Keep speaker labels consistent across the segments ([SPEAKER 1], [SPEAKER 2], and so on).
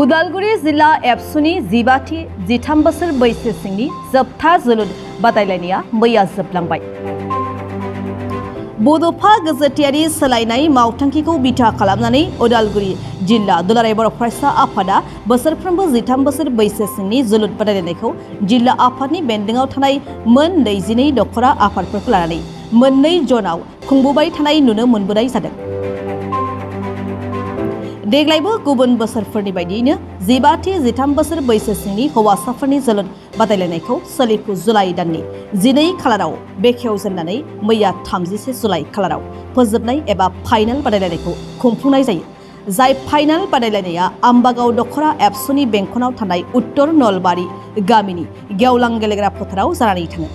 [SPEAKER 1] उदालगुरि जिल्ला एबसुनि 13 बोसोर बैसो सिंनि जोबथा जोलुर बादायलायनाया मैया जोबलांबाय। बड'फा गेजेटियारि सोलायनाय मावथांखिखौ बिथा खालामनानै उदालगुरि जिल्ला दुलाराय बर' फरायसा आफादा बोसोरफ्रोमबो 13 बोसोर बैसो सिंनि जोलुर बादायलायनायखौ जिल्ला आफादनि बेन्दोंआव थानाय मोन 22 दखरा आफादफोरखौ लानानै मोननै जनाव खुंबोबाय थानाय नुनो मोनबोनाय जादों। देग्लायबो गुबुन बोसोरफोरनि बायदियैनो 13 बोसोर बैसो सिंनि हौवासाफोरनि जोलुर बादायलायनायखौ सोलिफु जुलाइ दाननि 12 खालाराव बेखेवजेननानै मैया 31 जुलाइ खालाराव फोजोबनाय एबा फाइनाल बादायलायनायखौ खुंफुंनाय जायो। जाय फाइनाल बादायलायनाया आम्बागाव दखरा एबसुनि बेंखनाव थानाय उत्तर नलबारि गामिनि गेवलां गेलेग्रा फोथाराव जानानै थाङो।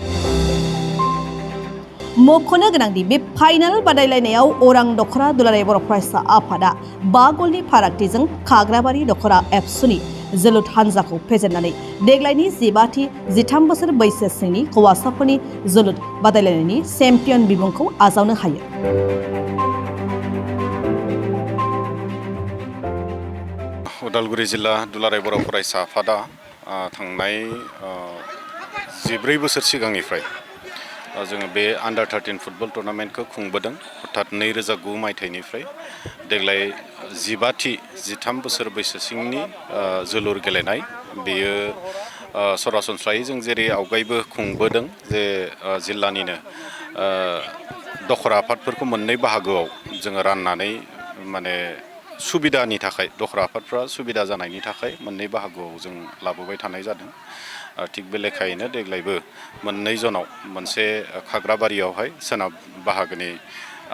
[SPEAKER 1] मख'नो गोनांदि बे फाइनाल बादायलायनायाव अरां दखरा दुलाराय बर' फरायसा आफादा 5 गलनि फारागथिजों खाग्राबारि दखरा एबसुनि जोलुर हानजाखौ फेजेननानै देग्लायनि 13 बोसोर बैसो सिंनि हौवासाफोरनि जोलुर बादायलायनायनि चेम्पियन बिमुंखौ आजावनो हायो।
[SPEAKER 2] उदालगुरि जिल्ला दुलाराय बर' फरायसा आफादा थांनाय 14 बोसोर सिगांनिफ्राय जोङो बे आन्डार 13 फुटबल टुर्नामेन्टखौ खुंबोदों। अर्थात 2009 मायथाइनिफ्राय देग्लाय 13 बोसोर बैसो सिंनि जोलुर गेलेनाय बेयो सरासनस्रायै जों जेरै आवगायबो खुंबोदों जे जिल्लानिनो दखरा आफादफोरखौ मोननै बाहागोआव जोङो राननानै माने सुबिदानि थाखाय दखरा आफादफ्रा सुबिदा जानायनि थाखाय मोननै बाहागोआव जों लाबोबाय थानाय जादों। थिग बे लेखायैनो देग्लायबो मोननै जनाव मोनसे खाग्राबारियावहाय सोनाब बाहागोनि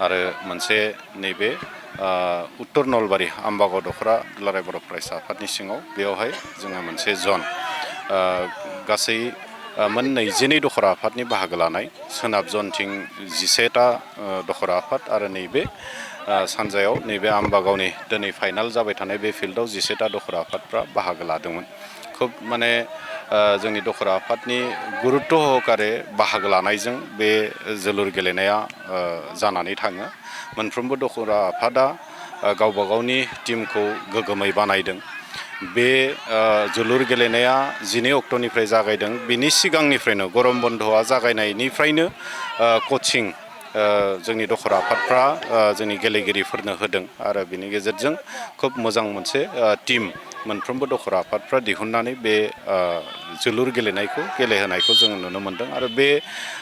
[SPEAKER 2] आरो मोनसे नैबे उत्तर नलबारि आम्बागाव दखरा दुलाराय बर' फरायसा आफादनि सिङाव बेयावहाय जोङो मोनसे जन गासै मोन 22 दखरा आफादनि बाहागो लानाय सोनाब जनथिं 11टा दखरा आफाद आरो नैबे सानजायाव नैबे आम्बागावनि दिनै फाइनाल जाबाय थानाय बे फिल्डआव 11टा दखरा आफादफ्रा बाहागो लादोंमोन। खोब माने जोंनि दखरा आफादनि गुरुत्त सहकारे बाहागो लानायजों बे जोलुर गेलेनाया जानानै थाङो। मोनफ्रोमबो दखरा आफादा गावबा गावनि टीमखौ गोग्गोमै बानायदों। बे जोलुर गेलेनाया 12 अक्ट'निफ्राय जागायदों। बिनि सिगांनिफ्रायनो गरम बन्दआ जागायनायनिफ्रायनो कचिं जोंनि दखरा आफादफ्रा जोंनि गेलेगिरिफोरनो होदों आरो बिनि गेजेरजों खोब मोजां मोनसे टीम मोनफ्रोमबो दखरा आफादफ्रा दिहुननानै बे जोलुर गेलेनायखौ गेलेहोनायखौ जों नुनो मोनदों आरो बे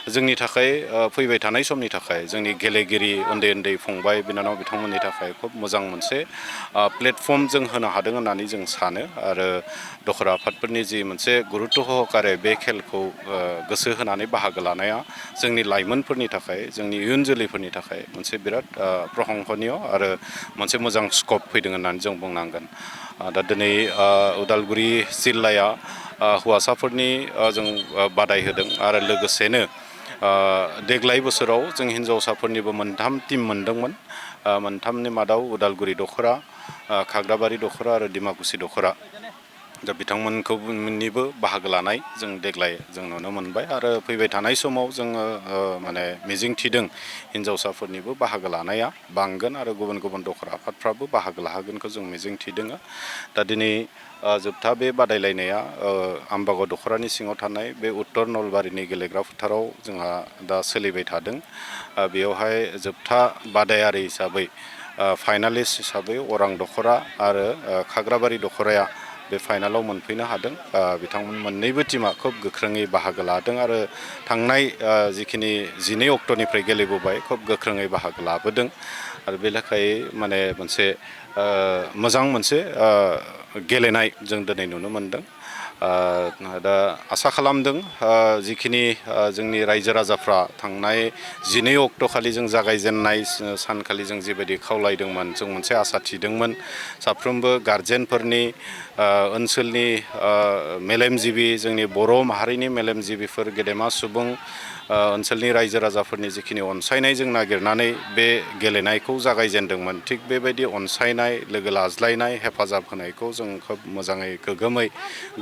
[SPEAKER 2] जोंनि थाखाय फैबाय थानाय समनि थाखाय जोंनि गेलेगिरि उन्दै उन्दै फंबाय बिनानाव बिथांमोननि थाखाय खोब मोजां मोनसे प्लेटफर्म जों होनो हादों होननानै जों सानो आरो दखरा आफादफोरनि जि मोनसे गुरुत्त सहकारे बे खेलखौ गोसो होनानै बाहागो लानाया जोंनि लाइमोनफोरनि थाखाय जोंनि इयुन जोलैफोरनि थाखाय मोनसे बिराद प्रशंसनीय आरो मोनसे मोजां स्कप फैदों होननानै जों बुंनांगोन। दा दिनै उदालगुरि जिल्लाया हौवासाफोरनि जों बादाय होदों आरो लोगोसेनो देग्लाय बोसोराव जों हिन्जावसाफोरनिबो 3 टीम मोनदोंमोन। 3नि मादाव उदालगुरि दखरा, खाग्राबारि दखरा आरो डिमाकुसि दखरा दा बिथांमोननिबो बाहागो लानाय जों देग्लाय जों नुनो मोनबाय आरो फैबाय थानाय समाव जोङो माने मिजिं थिदों हिन्जावसाफोरनिबो बाहागो लानाया बांगोन आरो गुबुन गुबुन दखरा आफादफ्राबो बाहागो लाहोगोनखौ जों मिजिं थिदों। दा दिनै जोबथा बे बादायलायनाया आम्बागाव दखरानि सिङाव थानाय बे उत्तर नलबारिनि गेलेग्रा फोथाराव जोंहा दा सोलिबाय थादों। बेयावहाय जोबथा बादायारि हिसाबै फाइनालिस्ट हिसाबै अरां दखरा आरो खाग्राबारि दखराया बे फाइनालाव मोनफैनो हादों। बिथांमोन मोननैबो टीमा खोब गोख्रोङै बाहागो लादों आरो थांनाय जिखिनि 12 अक्ट'निफ्राय गेलेबोबाय खोब गोख्रोङै बाहागो लाबोदों आरो बे लेखायै माने मोनसे मोजां मोनसे गेलेनाय जों दिनै नुनो मोनदों। दा आसा खालामदों जिखिनि जोंनि रायजो राजाफ्रा थांनाय 12 अक्ट'खालि जों जागायजेननाय सानखालि जों जिबायदि खावलायदोंमोन जों मोनसे आसा थिदोंमोन साफ्रोमबो गार्जेनफोरनि ओनसोलनि मेलेमजिबि जोंनि बर' माहारिनि मेलेमजिबिफोर गेदेमा सुबुं ओनसोलनि रायजो राजाफोरनि जिखिनि अनसायनाय जों नागिरनानै बे गेलेनायखौ जागायजेनदोंमोन थिग बेबायदि अनसायनाय लोगो लाज्लायनाय हेफाजाब होनायखौ जों जों खोब मोजाङै गोग्गोमै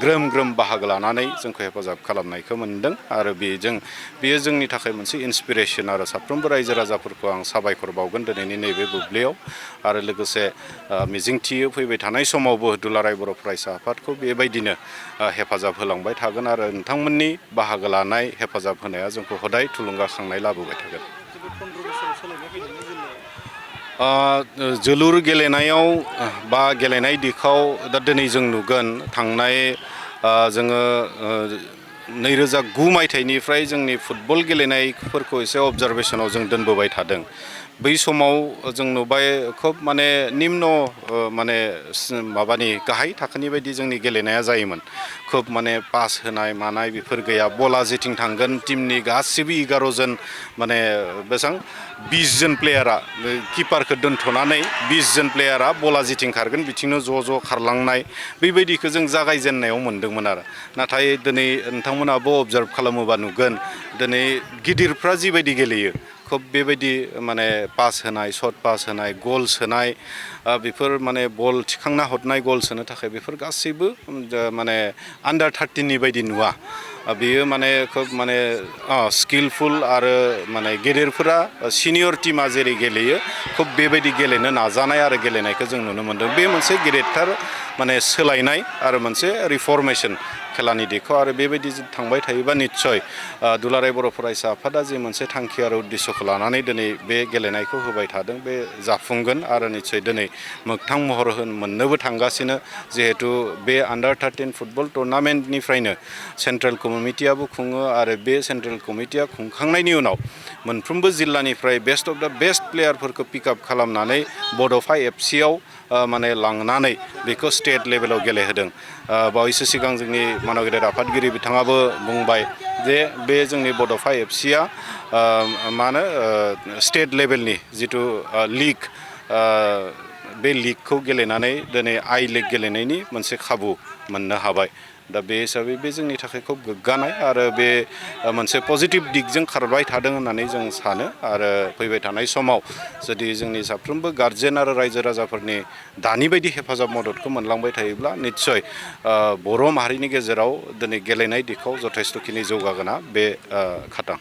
[SPEAKER 2] ग्रोम ग्रोम बाहागो लानानै जोंखौ हेफाजाब खालामनायखौ मोनदों आरो बेयो जोंनि थाखाय मोनसे इन्सपिरेसन आरो साफ्रोमबो रायजो राजाफोरखौ आं साबायखर बावगोन दिनैनि नैबे बुब्लियाव आरो लोगोसे मिजिंथियो फैबाय थानाय समावबो दुलाराय बर' फरायसा आफादखौ बेबायदिनो हेफाजाब होलांबाय थागोन आरो नोंथांमोननि बाहागो लानाय हेफाजाब होनाया जोंखौ हदाय थुलुंगाखांनाय लाबोबाय थागोन। जोलुर गेलेनायाव बा गेलेनाय दिखाव दा दिनै जों नुगोन थांनाय जोङो 2009 मायथाइनिफ्राय जोंनि फुटबल गेलेनायफोरखौ एसे अबजारभेसनाव जों दोनबोबाय थादों। बै समाव जों नुबाय खोब माने निम्न माने माबानि गाहाय थाखोनि बायदि जोंनि गेलेनाया जायोमोन। खोब माने पास होनाय मानाय बेफोर गैया। बला जेथिं थांगोन टिमनि गासिबो 11 जन माने बेसेबां 20 जन प्लेयारा किपारखौ दोनथ'नानै 20 जन प्लेयारा बला जेथिं खारगोन बिथिंनो ज' खारलांनाय बेबायदिखौ जों जागायजेननायाव मोन्दोंमोन आरो नाथाय दिनै नोंथांमोनाबो अबजार्भ खालामोबा नुगोन दिनै गिदिरफ्रा जिबायदि गेलेयो खोब बेबायदि माने पास होनाय सर्ट पास होनाय गल सोनाय बेफोर माने बल थिखांना हरनाय गल सोनो थाखाय बेफोर गासैबो माने आन्डार 13नि बायदि नुवा। बेयो माने खोब माने स्किलफुल आरो माने गेदेरफोरा सिनियर टिमा जेरै गेलेयो खोब बेबायदि गेलेनो नाजानाय आरो गेलेनायखौ जों नुनो मोन्दों। बे मोनसे गेदेरथार माने सोलायनाय आरो मोनसे रिफर्मेसन खेलानि दिखौ आरो बेबायदि थांबाय थायोबा निस्सय दुलाराय बर' फरायसा आफादा जे मोनसे थांखि आरो उद्देश्यखौ लानानै दिनै बे गेलेनायखौ होबाय थादों बे जाफुंगोन आरो निस्सय दिनै मोगथां महर मोननोबो थांगासिनो जिहेथु बे आन्डार 13 फुटबल टुर्नामेन्टनिफ्रायनो सेन्ट्रेल कमिटियाबो खुङो आरो बे सेन्ट्रेल कमिटिया खुंखांनायनि उनाव मोनफ्रोमबो जिल्लानिफ्राय बेस्ट अफ दा बेस्ट प्लेयारफोरखौ पिकआप खालामनानै बड'फा एफसिआव माने लांनानै बेखौ स्टेट लेभेलाव गेलेहोदों। बावैसो सिगां जोंनि मानव गेदेर आफादगिरि बिथाङाबो बुंबाय जे बे जोंनि बड'फा एफसिआ मा होनो स्टेट लेभेलनि जिथु लिग बे लिगखौ गेलेनानै दिनै आइ लिग गेलेनायनि मोनसे खाबु मोननो हाबाय। दा बे हिसाबै बे जोंनि थाखाय खोब गोग्गानाय आरो बे मोनसे पजिटिभ दिगजों खारबाय थादों होननानै जों सानो आरो फैबाय थानाय समाव जुदि जोंनि साफ्रोमबो गार्जेन आरो रायजो राजाफोरनि दानि बायदि हेफाजाब मददखौ मोनलांबाय थायोब्ला निस्सय बर' माहारिनि गेजेराव दिनै गेलेनाय दिखाव जथेस्थ'खिनि जौगागोना बे खाथां।